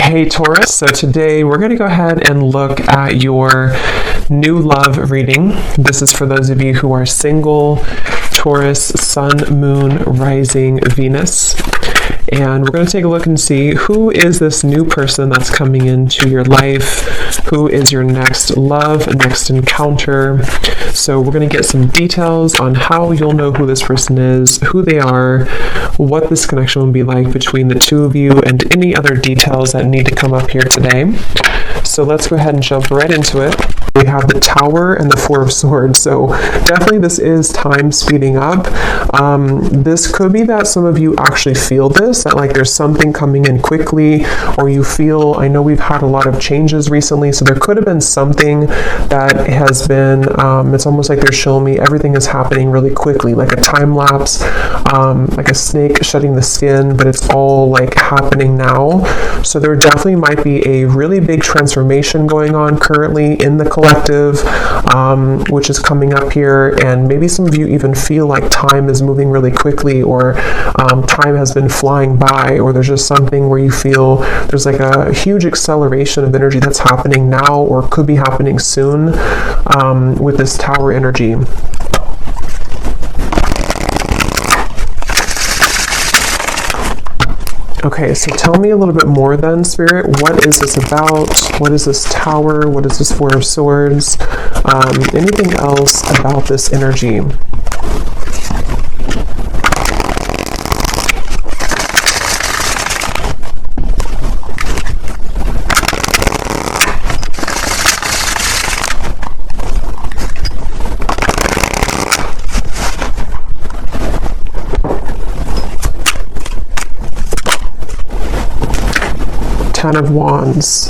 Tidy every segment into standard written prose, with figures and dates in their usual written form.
Hey Taurus, so today we're going to go ahead and look at your new love reading. This is for those of you who are single, Taurus, Sun, Moon, Rising, Venus. And we're going to take a look and see who is this new person that's coming into your life, who is your next love, next encounter. So we're going to get some details on how you'll know who this person is, who they are, what this connection will be like between the two of you, and any other details that need to come up here today. So let's go ahead and jump right into it. We have the Tower and the Four of Swords. So definitely this is time speeding up. This could be that some of you actually feel this, that like there's something coming in quickly, or you feel, I know we've had a lot of changes recently, so there could have been something that has been, it's almost like they're showing me everything is happening really quickly, like a time lapse, like a snake shedding the skin, but it's all like happening now. So there definitely might be a really big transformation going on currently in the collective, which is coming up here, and maybe some of you even feel like time is moving really quickly, or time has been flying by, or there's just something where you feel there's like a huge acceleration of energy that's happening now or could be happening soon with this Tower energy. Okay, so tell me a little bit more then, Spirit. What is this about? What is this Tower? What is this Four of Swords? Anything else about this energy? Ten of Wands.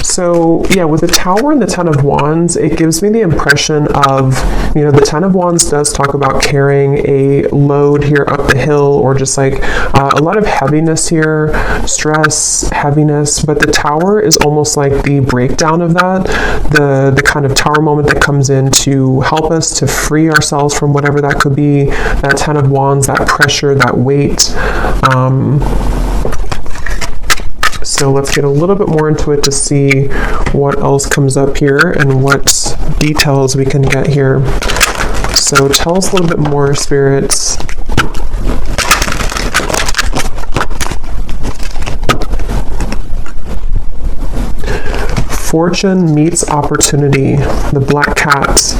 So yeah, with the Tower and the Ten of Wands, it gives me the impression of, you know, the Ten of Wands does talk about carrying a load here up the hill, or just like a lot of heaviness here, stress, heaviness, but the Tower is almost like the breakdown of that, the kind of Tower moment that comes in to help us to free ourselves from whatever that could be, that Ten of Wands, that pressure, that weight. So let's get a little bit more into it to see what else comes up here and what details we can get here. So tell us a little bit more, spirits. Fortune meets opportunity, the Black Cat.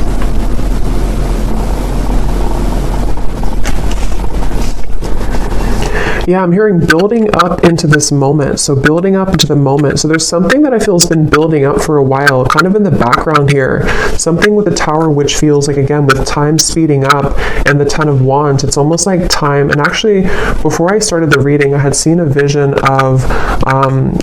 Yeah, I'm hearing building up into this moment. So building up into the moment. So there's something that I feel has been building up for a while, kind of in the background here. Something with the Tower, which feels like, again, with time speeding up, and the Ten of Wands, it's almost like time. And actually, before I started the reading, I had seen a vision of,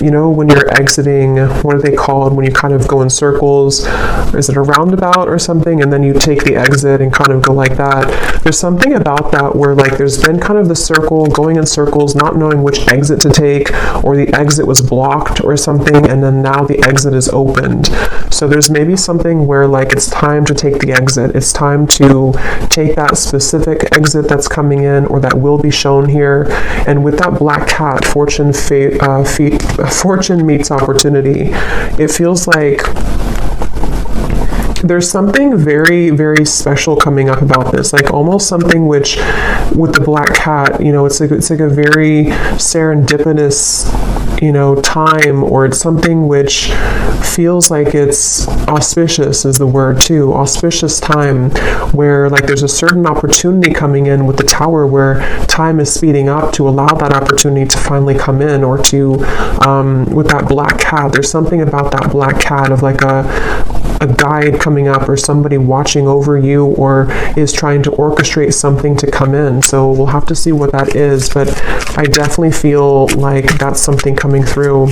you know, when you're exiting, what are they called? When you kind of go in circles, is it a roundabout or something? And then you take the exit and kind of go like that. There's something about that where like there's been kind of the circle, going in circles, not knowing which exit to take, or the exit was blocked or something, and then now the exit is opened. So there's maybe something where like it's time to take the exit. It's time to take that specific exit that's coming in, or that will be shown here. And with that Black Cat, fortune meets opportunity. It feels like there's something very, very special coming up about this, like almost something which, with the Black Cat, you know, it's like a very serendipitous, you know, time, or it's something which feels like it's auspicious is the word too, auspicious time, where like there's a certain opportunity coming in with the Tower, where time is speeding up to allow that opportunity to finally come in, or to, with that Black Cat, there's something about that Black Cat of like a guide coming up, or somebody watching over you, or is trying to orchestrate something to come in. So we'll have to see what that is, but I definitely feel like that's something coming through.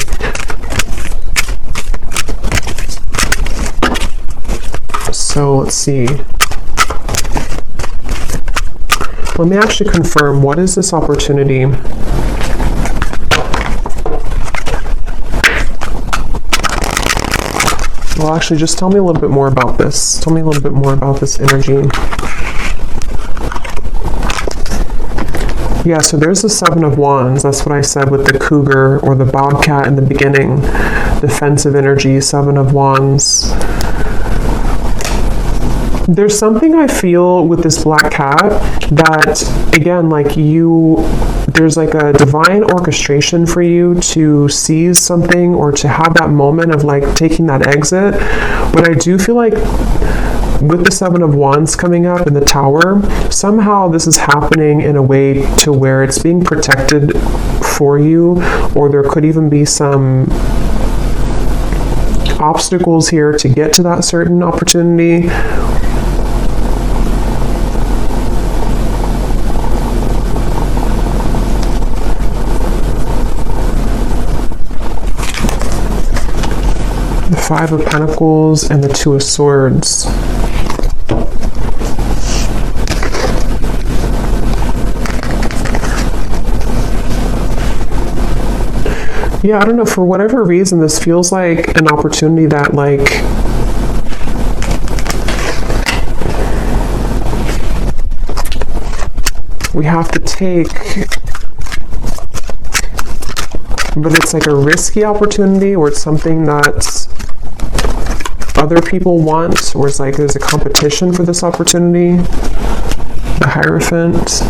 So let's see. Let me actually confirm, what is this opportunity? Well, actually, just tell me a little bit more about this. Tell me a little bit more about this energy. Yeah, so there's the Seven of Wands. That's what I said with the cougar or the bobcat in the beginning. Defensive energy, Seven of Wands. There's something I feel with this black cat that, again, like there's like a divine orchestration for you to seize something or to have that moment of like taking that exit. But I do feel like with the Seven of Wands coming up in the Tower, somehow this is happening in a way to where it's being protected for you, or there could even be some obstacles here to get to that certain opportunity. The Five of Pentacles and the Two of Swords. Yeah, I don't know, for whatever reason, this feels like an opportunity that, like, we have to take, but it's like a risky opportunity, or it's something that other people want, or it's like there's a competition for this opportunity. The Hierophant.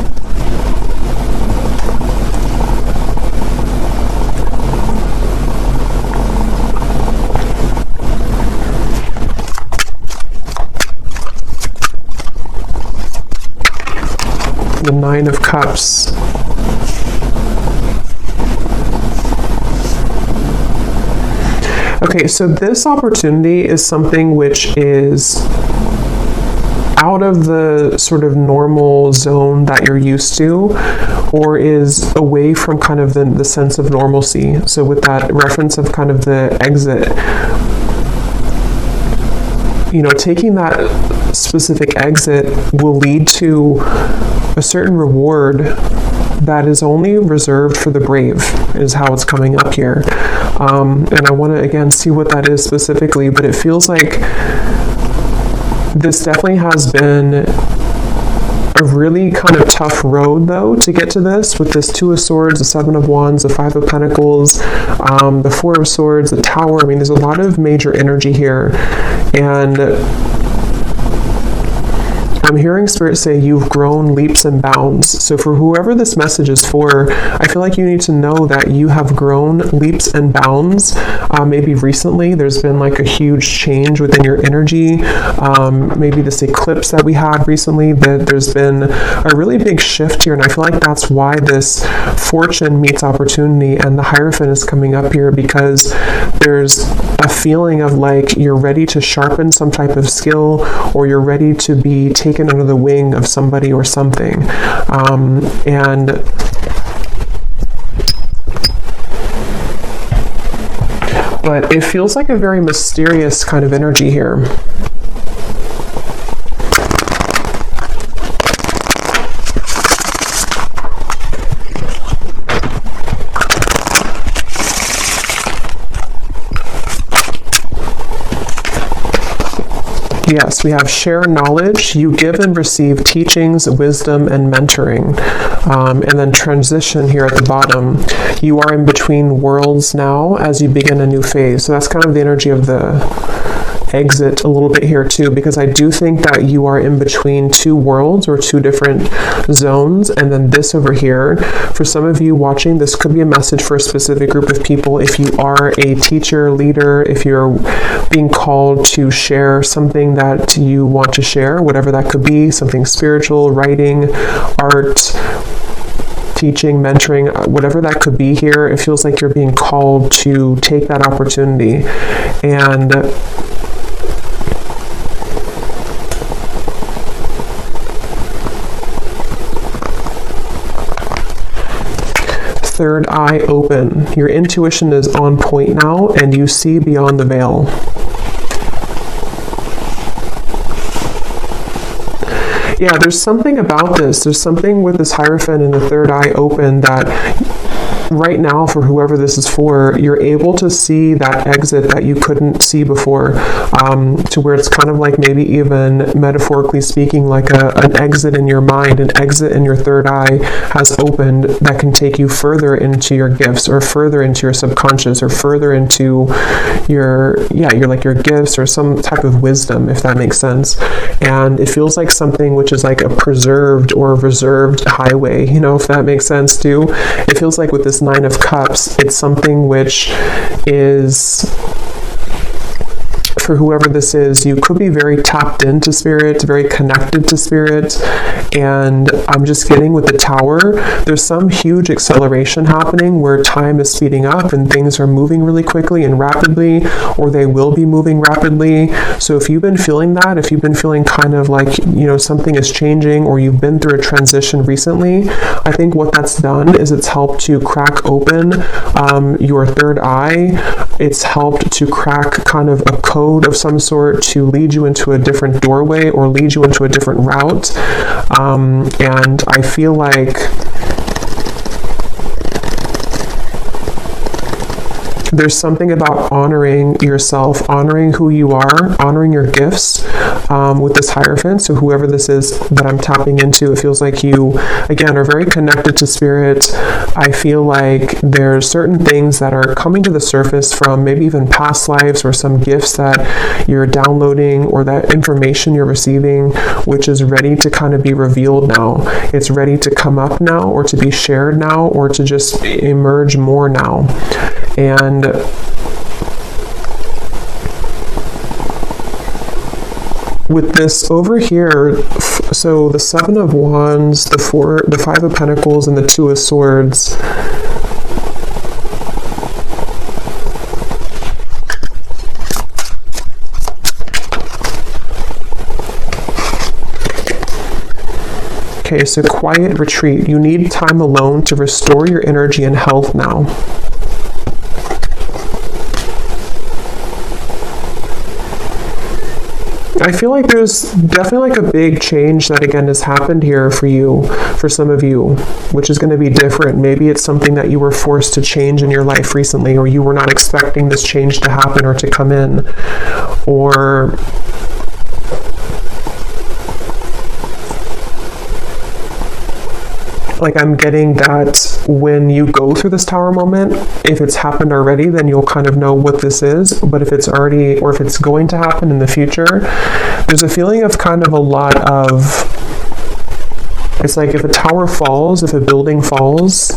The Nine of Cups. Okay, so this opportunity is something which is out of the sort of normal zone that you're used to, or is away from kind of the sense of normalcy. So with that reference of kind of the exit, you know, taking that specific exit will lead to a certain reward that is only reserved for the brave, is how it's coming up here. And I want to, again, see what that is specifically, but it feels like this definitely has been a really kind of tough road, though, to get to this, with this Two of Swords, the Seven of Wands, the Five of Pentacles, the Four of Swords, the Tower. I mean, there's a lot of major energy here, and I'm hearing Spirit say you've grown leaps and bounds. So for whoever this message is for, I feel like you need to know that you have grown leaps and bounds. Maybe recently there's been like a huge change within your energy. Maybe this eclipse that we had recently, that there's been a really big shift here. And I feel like that's why this fortune meets opportunity and the Hierophant is coming up here, because there's a feeling of like you're ready to sharpen some type of skill, or you're ready to be taken under the wing of somebody or something. But it feels like a very mysterious kind of energy here. Yes, we have share knowledge. You give and receive teachings, wisdom, and mentoring. And then transition here at the bottom. You are in between worlds now as you begin a new phase. So that's kind of the energy of the exit a little bit here too, because I do think that you are in between two worlds or two different zones. And then this over here, for some of you watching, this could be a message for a specific group of people. If you are a teacher, leader, if you're being called to share something that you want to share, whatever that could be, something spiritual, writing, art, teaching, mentoring, whatever that could be here, it feels like you're being called to take that opportunity. And third eye open. Your intuition is on point now, and you see beyond the veil. Yeah, there's something about this. There's something with this Hierophant and the third eye open that right now, for whoever this is for, you're able to see that exit that you couldn't see before, to where it's kind of like, maybe even metaphorically speaking, like an exit in your mind, an exit in your third eye has opened that can take you further into your gifts, or further into your subconscious, or further into your gifts, or some type of wisdom, if that makes sense. And it feels like something which is like a preserved or reserved highway, you know, if that makes sense too. It feels like with this Nine of Cups, it's something which is, for whoever this is, you could be very tapped into spirit, very connected to spirit. And I'm just getting with the Tower, there's some huge acceleration happening where time is speeding up and things are moving really quickly and rapidly, or they will be moving rapidly. So if you've been feeling that, if you've been feeling kind of like, you know, something is changing, or you've been through a transition recently, I think what that's done is it's helped to crack open your third eye. It's helped to crack kind of a code of some sort to lead you into a different doorway, or lead you into a different route. And I feel like there's something about honoring yourself, honoring who you are, honoring your gifts with this Hierophant. So whoever this is that I'm tapping into, it feels like you, again, are very connected to spirit. I feel like there's certain things that are coming to the surface from maybe even past lives, or some gifts that you're downloading, or that information you're receiving, which is ready to kind of be revealed now. It's ready to come up now, or to be shared now, or to just emerge more now. And with this over here, so the Seven of Wands, the Five of Pentacles, and the Two of Swords, okay, so quiet retreat. You need time alone to restore your energy and health now. I feel like there's definitely like a big change that again has happened here for you, for some of you, which is going to be different. Maybe it's something that you were forced to change in your life recently, or you were not expecting this change to happen or to come in, or like I'm getting that when you go through this Tower moment, if it's happened already, then you'll kind of know what this is. But if it's already, or if it's going to happen in the future, there's a feeling of kind of a lot of, it's like if a tower falls, if a building falls,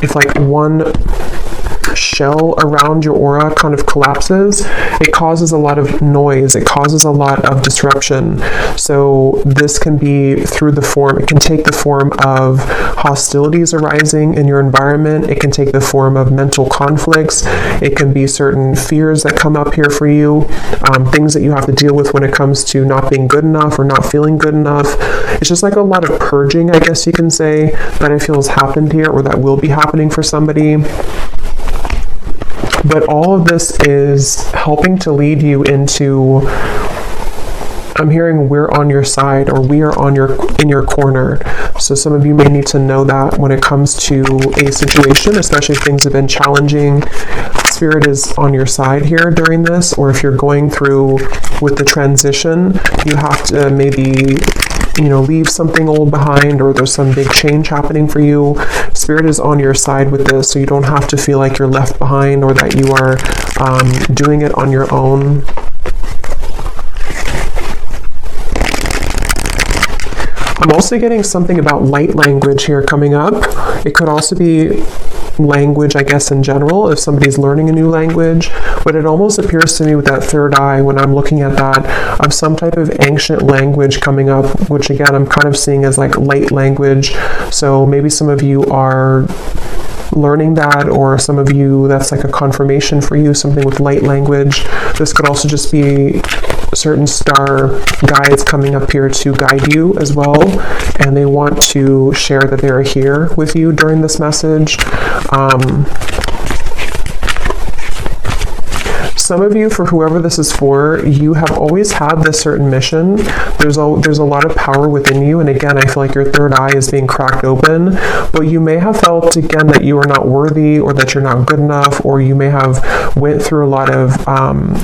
if like one shell around your aura kind of collapses, it causes a lot of noise, it causes a lot of disruption. So this can be through the form, it can take the form of hostilities arising in your environment, it can take the form of mental conflicts, it can be certain fears that come up here for you, things that you have to deal with when it comes to not being good enough or not feeling good enough. It's just like a lot of purging, I guess you can say, that I feel has happened here, or that will be happening for somebody. But all of this is helping to lead you into, I'm hearing we're on your side, or we are in your corner. So some of you may need to know that when it comes to a situation, especially if things have been challenging, Spirit is on your side here during this. Or if you're going through with the transition, you have to maybe, you know, leave something old behind, or there's some big change happening for you. Spirit is on your side with this, so you don't have to feel like you're left behind, or that you are doing it on your own. I'm also getting something about light language here coming up. It could also be language, I guess, in general, if somebody's learning a new language, but it almost appears to me with that third eye, when I'm looking at that, of some type of ancient language coming up, which again, I'm kind of seeing as like light language. So maybe some of you are learning that, or some of you, that's like a confirmation for you, something with light language. This could also just be certain star guides coming up here to guide you as well, and they want to share that they're here with you during this message. Some of you, for whoever this is for, you have always had this certain mission. There's a lot of power within you, and again, I feel like your third eye is being cracked open, but you may have felt, again, that you are not worthy, or that you're not good enough, or you may have went through a lot of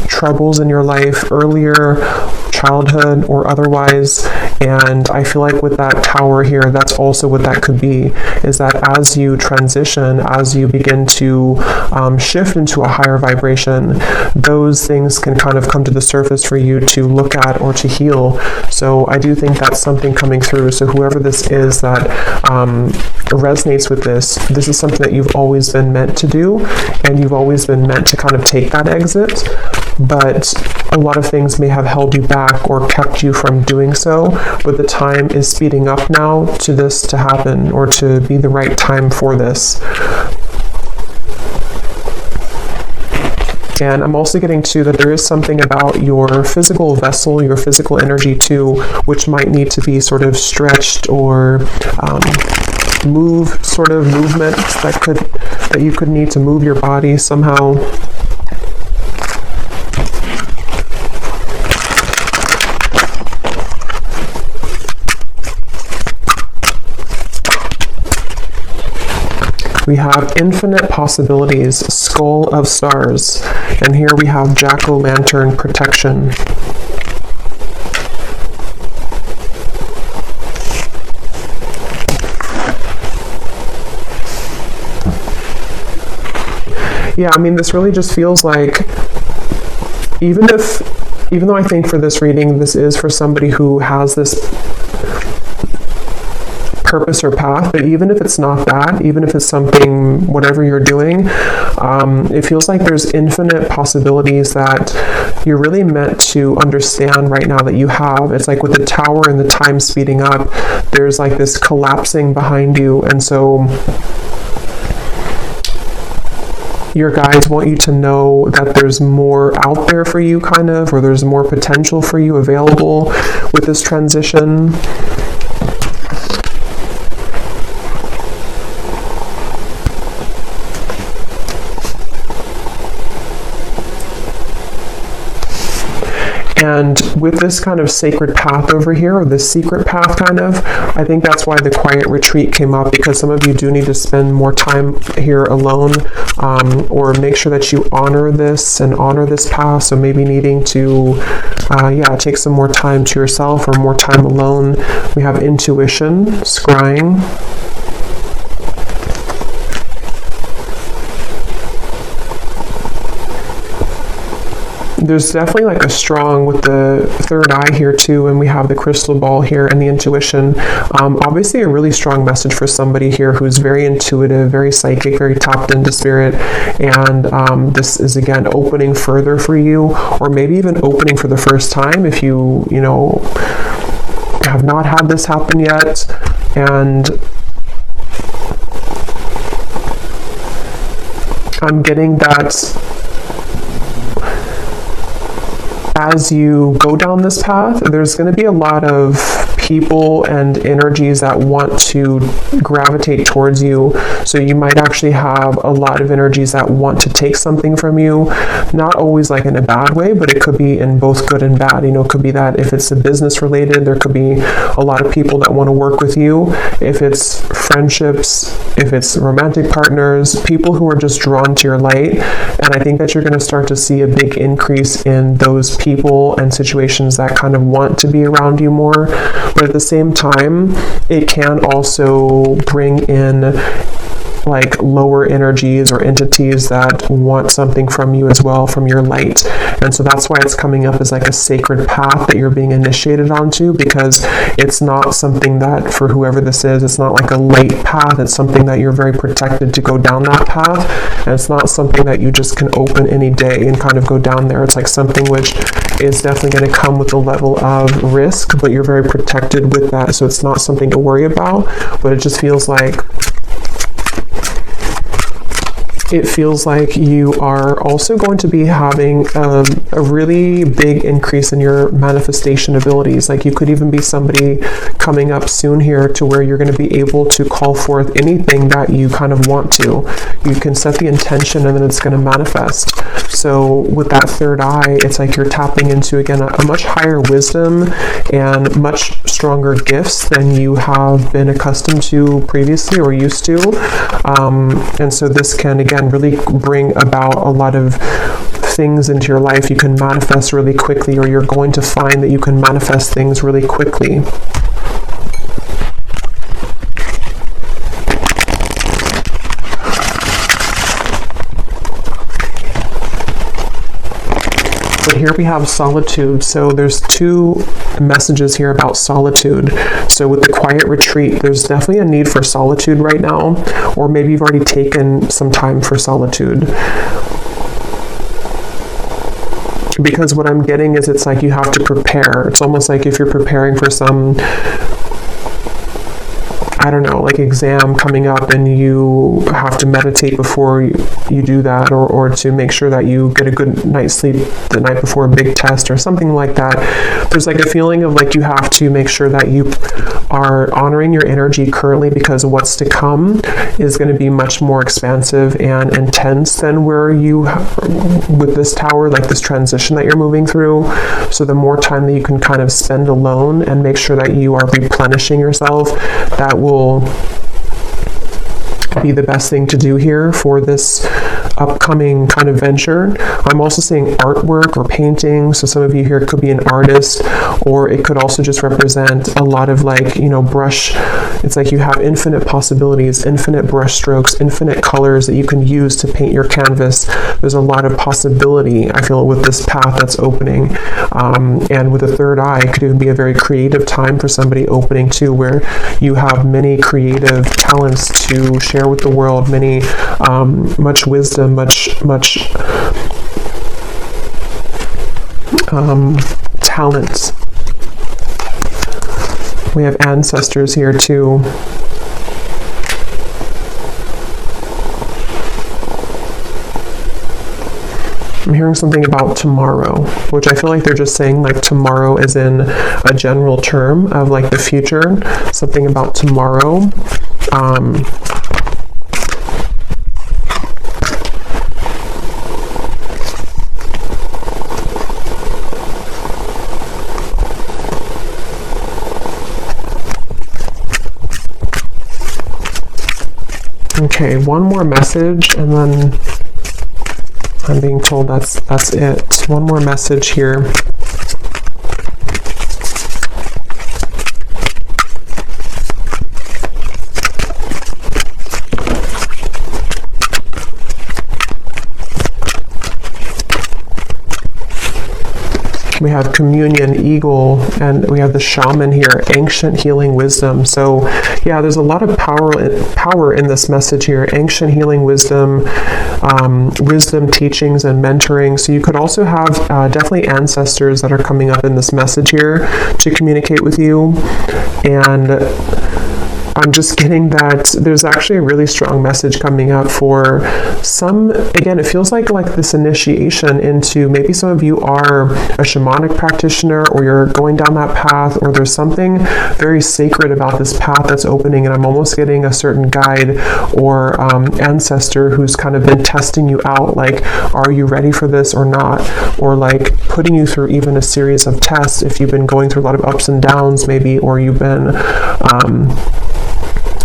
troubles in your life earlier, childhood or otherwise, and I feel like with that Tower here, that's also what that could be, is that as you transition, as you begin to shift into a higher vibration, those things can kind of come to the surface for you to look at or to heal. So I do think that's something coming through. So whoever this is that resonates with this is something that you've always been meant to do, and you've always been meant to kind of take that exit, but a lot of things may have held you back or kept you from doing so, but the time is speeding up now to this to happen, or to be the right time for this. And I'm also getting to that there is something about your physical vessel, your physical energy too, which might need to be sort of stretched or movement that you could need to move your body somehow. We have infinite possibilities, skull of stars, and here we have jack-o'-lantern protection. Yeah, I mean, this really just feels like, even though I think for this reading, this is for somebody who has this purpose or path, but even if it's not that, even if it's something, whatever you're doing, it feels like there's infinite possibilities that you're really meant to understand right now that you have. It's like with the Tower and the time speeding up, there's like this collapsing behind you, and so your guides want you to know that there's more out there for you, kind of, or there's more potential for you available with this transition. And with this kind of sacred path over here, or this secret path kind of, I think that's why the quiet retreat came up, because some of you do need to spend more time here alone, or make sure that you honor this and honor this path. So maybe needing to, take some more time to yourself, or more time alone. We have intuition, scrying. There's definitely like a strong with the third eye here too, and we have the crystal ball here and the intuition. Obviously a really strong message for somebody here who's very intuitive, very psychic, very tapped into spirit, and this is again opening further for you, or maybe even opening for the first time if you have not had this happen yet. And I'm getting that as you go down this path, there's going to be a lot of people and energies that want to gravitate towards you. So you might actually have a lot of energies that want to take something from you, not always like in a bad way, but it could be in both good and bad. It could be that if it's a business related, there could be a lot of people that want to work with you. If it's friendships, if it's romantic partners, people who are just drawn to your light. And I think that you're going to start to see a big increase in those people and situations that kind of want to be around you more. But at the same time, it can also bring in like lower energies or entities that want something from you as well, from your light. And so that's why it's coming up as like a sacred path that you're being initiated onto, because it's not something that, for whoever this is, it's not like a light path. It's something that you're very protected to go down that path. And it's not something that you just can open any day and kind of go down there. It's like something which is definitely going to come with a level of risk, but you're very protected with that. So it's not something to worry about, but it just feels like it feels like you are also going to be having a really big increase in your manifestation abilities. Like you could even be somebody coming up soon here to where you're going to be able to call forth anything that you kind of want to. You can set the intention and then it's going to manifest. So with that third eye, it's like you're tapping into, again, a much higher wisdom and much stronger gifts than you have been accustomed to previously or used to. And so this can, again, really bring about a lot of things into your life. You can manifest really quickly, or you're going to find that you can manifest things really quickly. But here we have solitude. So there's two messages here about solitude. So with the quiet retreat, there's definitely a need for solitude right now, or maybe you've already taken some time for solitude. Because what I'm getting is it's like you have to prepare. It's almost like if you're preparing for some, I don't know, like exam coming up and you have to meditate before you do that, or to make sure that you get a good night's sleep the night before a big test or something like that. There's like a feeling of like you have to make sure that you are honoring your energy currently, because what's to come is going to be much more expansive and intense than where you, with this tower, like this transition that you're moving through. So the more time that you can kind of spend alone and make sure that you are replenishing yourself, that will be the best thing to do here for this upcoming kind of venture. I'm also seeing artwork or painting. So some of you here could be an artist, or it could also just represent a lot of like, you know, brush. It's like you have infinite possibilities, infinite brush strokes, infinite colors that you can use to paint your canvas. There's a lot of possibility, I feel, with this path that's opening. And with the third eye, it could even be a very creative time for somebody opening too, where you have many creative talents to share with the world, many, much wisdom, much talents. We have ancestors here too. I'm hearing something about tomorrow, which I feel like they're just saying like tomorrow as in a general term of like the future, something about tomorrow. Okay, one more message, and then I'm being told that's it. One more message here. We have communion, eagle, and we have the shaman here, ancient healing wisdom. So yeah, there's a lot of power in this message here. Ancient healing wisdom, wisdom teachings and mentoring. So you could also have definitely ancestors that are coming up in this message here to communicate with you. And I'm just getting that there's actually a really strong message coming up for some. Again, it feels like this initiation into, maybe some of you are a shamanic practitioner, or you're going down that path, or there's something very sacred about this path that's opening, and I'm almost getting a certain guide or ancestor who's kind of been testing you out, like, are you ready for this or not? Or like putting you through even a series of tests if you've been going through a lot of ups and downs maybe, or you've been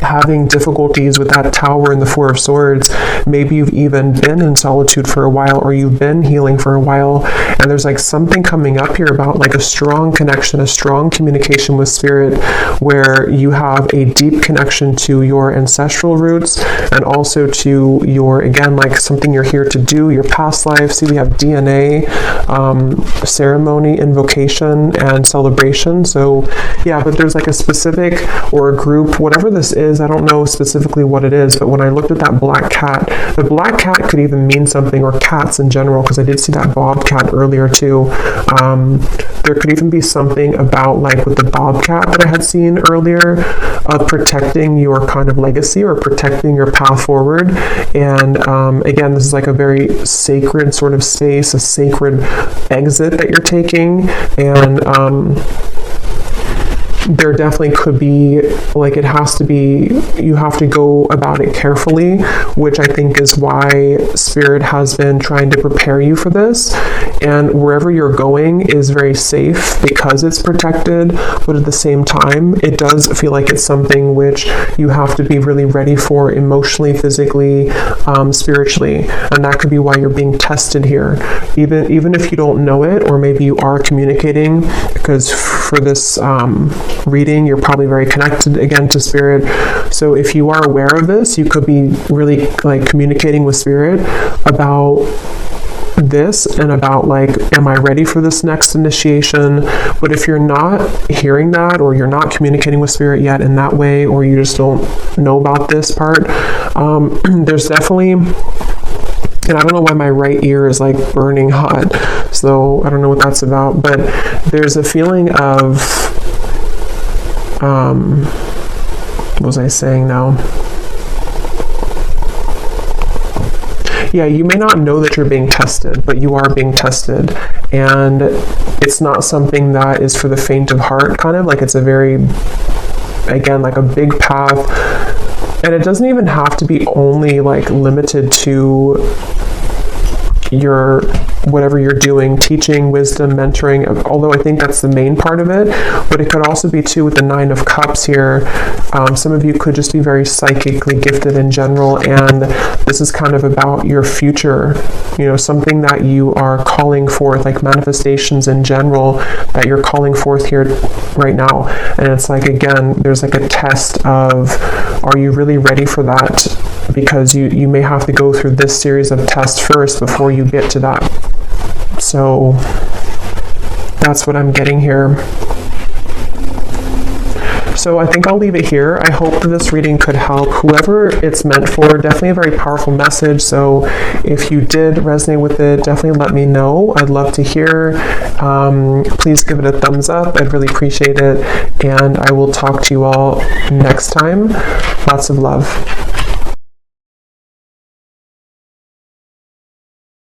having difficulties with that tower and the Four of Swords. Maybe you've even been in solitude for a while, or you've been healing for a while, and there's like something coming up here about like a strong connection, a strong communication with spirit, where you have a deep connection to your ancestral roots, and also to your, again, like something you're here to do, your past life. See, we have DNA, ceremony, invocation, and celebration. So yeah, but there's like a specific, or a group, whatever this is, I don't know specifically what it is, but when I looked at that black cat, the black cat could even mean something, or cats in general, because I did see that bobcat earlier too. There could even be something about, like with the bobcat that I had seen earlier, of protecting your kind of legacy or protecting your path forward. And again, this is like a very sacred sort of space, a sacred exit that you're taking. And there definitely could be, like, it has to be, you have to go about it carefully, which I think is why Spirit has been trying to prepare you for this. And wherever you're going is very safe because it's protected, but at the same time, it does feel like it's something which you have to be really ready for emotionally, physically, spiritually. And that could be why you're being tested here. Even if you don't know it, or maybe you are communicating, because for this reading, you're probably very connected again to Spirit. So if you are aware of this, you could be really like communicating with Spirit about this and about, like, am I ready for this next initiation? But if you're not hearing that, or you're not communicating with Spirit yet in that way, or you just don't know about this part, there's definitely, and I don't know why my right ear is like burning hot, so I don't know what that's about, but there's a feeling of, what was I saying now? Yeah, you may not know that you're being tested, but you are being tested. And it's not something that is for the faint of heart, kind of. Like, it's a very, again, like a big path. And it doesn't even have to be only like limited to your whatever you're doing, teaching, wisdom, mentoring, although I think that's the main part of it. But it could also be too with the 9 of Cups here. Some of you could just be very psychically gifted in general, and this is kind of about your future, you know, something that you are calling forth, like manifestations in general that you're calling forth here right now. And it's like, again, there's like a test of, are you really ready for that? Because you may have to go through this series of tests first before you get to that. So that's what I'm getting here. So I think I'll leave it here. I hope this reading could help whoever it's meant for. Definitely a very powerful message. So if you did resonate with it, definitely let me know. I'd love to hear. Please give it a thumbs up. I'd really appreciate it. And I will talk to you all next time. Lots of love.